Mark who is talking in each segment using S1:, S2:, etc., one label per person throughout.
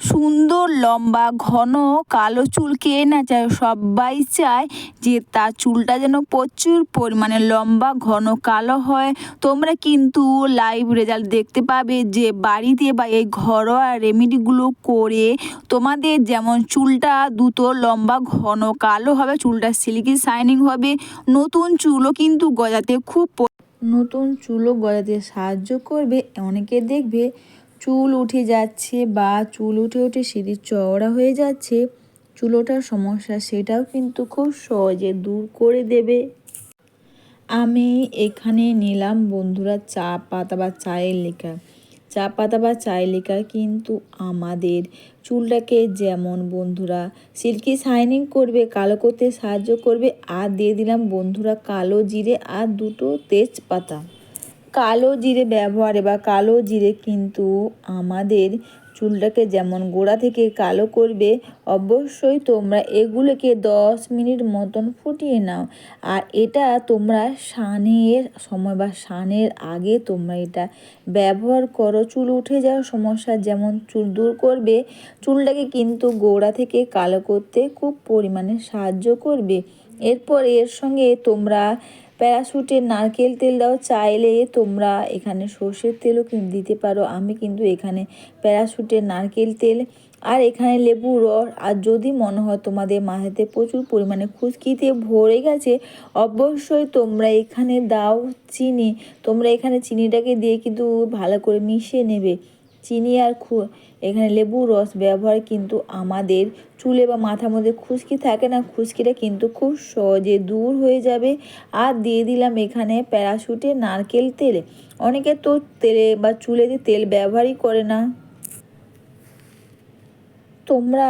S1: সুন্দর লম্বা ঘন কালো চুল কে না চায়, সবাই চায় যে তার চুলটা যেন প্রচুর পরিমাণে লম্বা ঘন কালো হয়। তোমরা কিন্তু লাইভ রেজাল্ট দেখতে পাবে যে বাড়িতে বা এই ঘরোয়া রেমেডিগুলো করে তোমাদের যেমন চুলটা দ্রুত লম্বা ঘন কালো হবে, চুলটা সিল্কি শাইনিং হবে, নতুন চুলও কিন্তু গজাতে নতুন চুলও গজাতে সাহায্য করবে। অনেকে দেখবে চুল উঠে যাচ্ছে বা চুল উঠে উঠে সিঁড়ি চওড়া হয়ে যাচ্ছে, চুল ওঠার সমস্যা, সেটাও কিন্তু খুব সহজে দূর করে দেবে। আমি এখানে নিলাম বন্ধুরা চা পাতা বা চায়ের লিকার। চা পাতা বা চায়ের লিকার কিন্তু আমাদের চুলটাকে যেমন বন্ধুরা সিল্কি শাইনিং করবে, কালো করতে সাহায্য করবে। আর দিয়ে দিলাম বন্ধুরা কালো জিরে আর দুটো তেজপাতা। কালো জিরে ব্যবহারে বা কালো জিরে কিন্তু আমাদের চুলটাকে যেমন গোড়া থেকে কালো করবে। অবশ্যই তোমরা এগুলোকে 10 মিনিট মতন ফুটিয়ে নাও। আর এটা তোমরা স্নানের সময় বা স্নানের আগে তোমরা এটা ব্যবহার করো। চুল উঠে যাওয়ার সমস্যা যেমন চুল দূর করবে, চুলটাকে কিন্তু গোড়া থেকে কালো করতে খুব পরিমাণে সাহায্য করবে। এরপর এর সঙ্গে তোমরা প্যারাশুটের নারকেল তেল দাও, চাইলে তোমরা এখানে সর্ষের তেলও কিন্তু দিতে পারো। আমি কিন্তু এখানে প্যারাশুটের নারকেল তেল আর এখানে লেবু রস। আর যদি মনে হয় তোমাদের মাথাতে প্রচুর পরিমাণে খুশকিতে ভরে গেছে, অবশ্যই তোমরা এখানে দাও চিনি। তোমরা এখানে চিনিটাকে দিয়ে কিন্তু ভালো করে মিশিয়ে নেবে। চিনি আর এখানে লেবু রস ব্যবহার কিন্তু আমাদের চুলে বা মাথার মধ্যে খুশকি থাকে না, খুশকিটা কিন্তু খুব সহজে দূর হয়ে যাবে। আর দিয়ে দিলাম এখানে প্যারাশুটের নারকেল তেল। অনেকে তো তেলে বা চুলেতে তেল ব্যবহারই করে না। তোমরা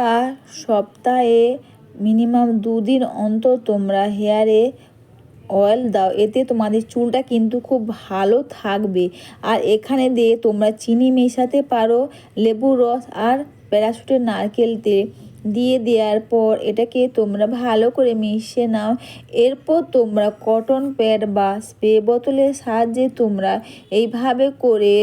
S1: সপ্তাহে মিনিমাম 2 দিন অন্তর তোমরা হেয়ারে অয়েল দাও, এতে তোমাদের চুলটা কিন্তু খুব ভালো থাকবে। আর এখানে দিয়ে তোমরা চিনি মেশাতে পারো, লেবু রস আর প্যারাশুটের নারকেল তেল দিয়ে দেওয়ার পর এটাকে তোমরা ভালো করে মিশিয়ে নাও। এরপর তোমরা কটন প্যাড বা স্প্রে বোতলের সাহায্যে তোমরা এইভাবে করে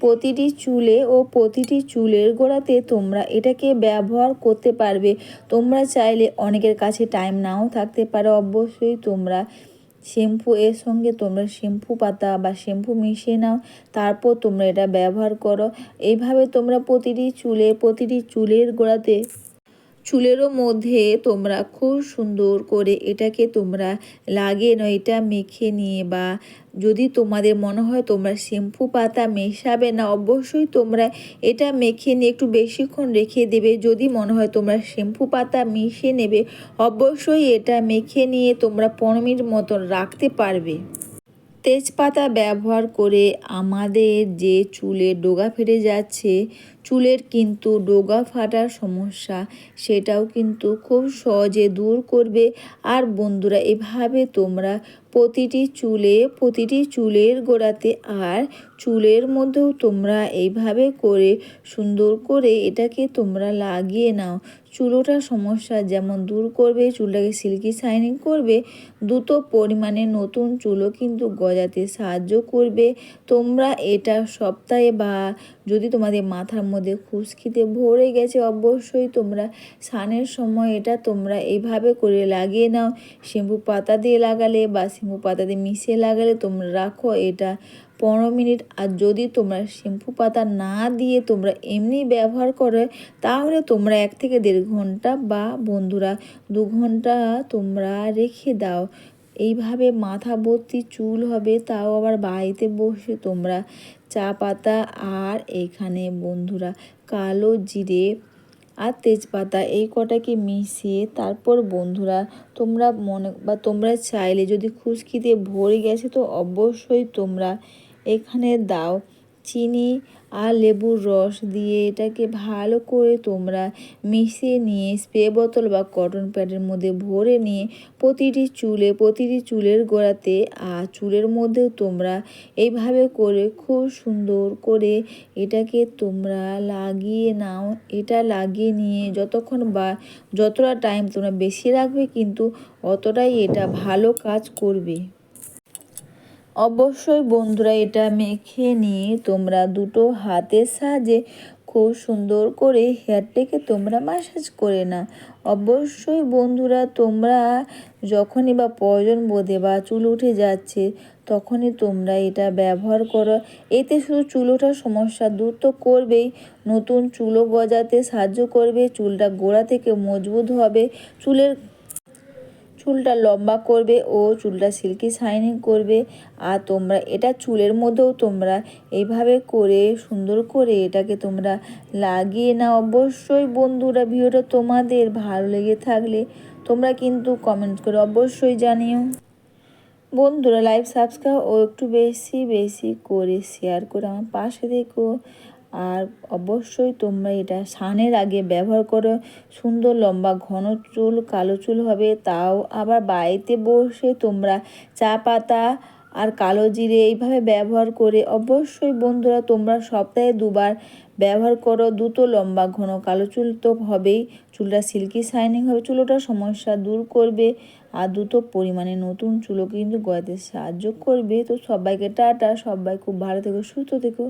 S1: প্রতিটি চুলে ও প্রতিটি চুলের গোড়াতে তোমরা এটাকে ব্যবহার করতে পারবে। তোমরা চাইলে অনেকের কাছে টাইম নাও থাকতে পারো, অবশ্যই তোমরা শ্যাম্পু এর সঙ্গে তোমরা শ্যাম্পু পাতা বা শ্যাম্পু মিশিয়ে নাও, তারপর তোমরা এটা ব্যবহার করো। এইভাবে তোমরা প্রতিটি চুলের গোড়াতে চুলেরও মধ্যে তোমরা খুব সুন্দর করে এটাকে তোমরা লাগিয়ে নাও। এটা মেখে নিয়ে বা যদি তোমাদের মনে হয় তোমরা শ্যাম্পু পাতা মেশাবে না, অবশ্যই তোমরা এটা মেখে নিয়ে একটু বেশিক্ষণ রেখে দেবে। যদি মনে হয় তোমরা শ্যাম্পু পাতা মিশিয়ে নেবে, অবশ্যই এটা মেখে নিয়ে তোমরা 15 মিনিট মতন রাখতে পারবে। তেজপাতা ব্যবহার করে আমাদের যে চুলে ডোগা ফেটে যাচ্ছে, চুলের কিন্তু ডোগা ফাটার সমস্যা, সেটাও কিন্তু খুব সহজে দূর করবে। আর বন্ধুরা এভাবে তোমরা প্রতিটি চুলের গোড়াতে আর চুলের মধ্যেও তোমরা এইভাবে করে সুন্দর করে এটাকে তোমরা লাগিয়ে নাও। চুল ওঠার সমস্যা যেমন দূর করবে, চুলটাকে সিল্কি শাইনিং করবে, দ্রুত পরিমাণে নতুন চুলও কিন্তু গজাতে সাহায্য করবে। তোমরা এটা সপ্তাহে বা যদি তোমাদের মাথার মধ্যে খুশকিতে ভরে গেছে, অবশ্যই তোমরা স্নানের সময় এটা তোমরা এইভাবে করে লাগিয়ে নাও। শ্যাম্পু পাতা দিয়ে লাগালে বা শ্যাম্পু পাতা দিয়ে মিশিয়ে লাগালে তোমরা রাখো এটা 15 মিনিট। আর যদি তোমরা শ্যাম্পু পাতা না দিয়ে তোমরা এমনি ব্যবহার করো, তাহলে তোমরা 1 থেকে 1.5 ঘন্টা বা বন্ধুরা 2 ঘন্টা তোমরা রেখে দাও। এইভাবে মাথা ভর্তি চুল হবে, তাও আবার বাড়িতে বসে তোমরা চা পাতা আর এখানে বন্ধুরা কালো জিরে আর তেজপাতা এই কটাকে মিশিয়ে তারপর বন্ধুরা তোমরা চাইলে যদি খুশকিতে ভরে গেছে তো অবশ্যই তোমরা এখানে দাও চিনি আর লেবুর রস দিয়ে এটাকে ভালো করে তোমরা মিশিয়ে নিয়ে স্প্রে বোতল বা কটন প্যাডের মধ্যে ভরে নিয়ে প্রতিটি চুলের গোড়াতে আর চুলের মধ্যেও তোমরা এইভাবে করে খুব সুন্দর করে এটাকে তোমরা লাগিয়ে নাও। এটা লাগিয়ে নিয়ে যতটা টাইম তোমরা বেশি রাখবে কিন্তু অতটাই এটা ভালো কাজ করবে। অবশ্যই বন্ধুরা এটা মেখে নিয়ে তোমরা দুটো হাতের সাহায্যে খুব সুন্দর করে হেয়ারটাকে তোমরা ম্যাসাজ করে নাও। অবশ্যই বন্ধুরা তোমরা যখনই বা প্রয়োজন বোধে বা চুল উঠে যাচ্ছে তখনই তোমরা এটা ব্যবহার করো। এতে শুধু চুল ওঠার সমস্যা দূর তো করবেই, নতুন চুলও গজাতে সাহায্য করবে, চুলটা গোড়া থেকে মজবুত হবে, চুলটা লম্বা করবে ও চুলটা সিল্কি শাইনিং করবে। আর তোমরা এটা চুলের মধ্যেও তোমরা এইভাবে করে সুন্দর করে এটাকে তোমরা লাগিয়ে নাও। অবশ্যই বন্ধুরা ভিডিওটা তোমাদের ভালো লেগে থাকলে তোমরা কিন্তু কমেন্ট করে অবশ্যই জানিও। বন্ধুরা লাইভ সাবস্ক্রাইব ও একটু বেশি বেশি করে শেয়ার করে আমার পাশে দেখো। আর অবশ্যই তোমরা এটা স্নানের আগে ব্যবহার করো। সুন্দর লম্বা ঘন চুল কালো চুল হবে, তাও আবার বাড়িতে বসে তোমরা চা পাতা আর কালো জিরে এইভাবে ব্যবহার করে অবশ্যই বন্ধুরা তোমরা সপ্তাহে 2বার ব্যবহার করো। দ্রুত লম্বা ঘন কালো চুল তো হবেই, চুলটা সিল্কি শাইনিং হবে, চুলোটার সমস্যা দূর করবে আর দ্রুত পরিমাণে নতুন চুলও কিন্তু গজাতে সাহায্য করবে। তো সবাইকে টাটা, সবাই খুব ভালো থেকো, সুস্থ থেকো।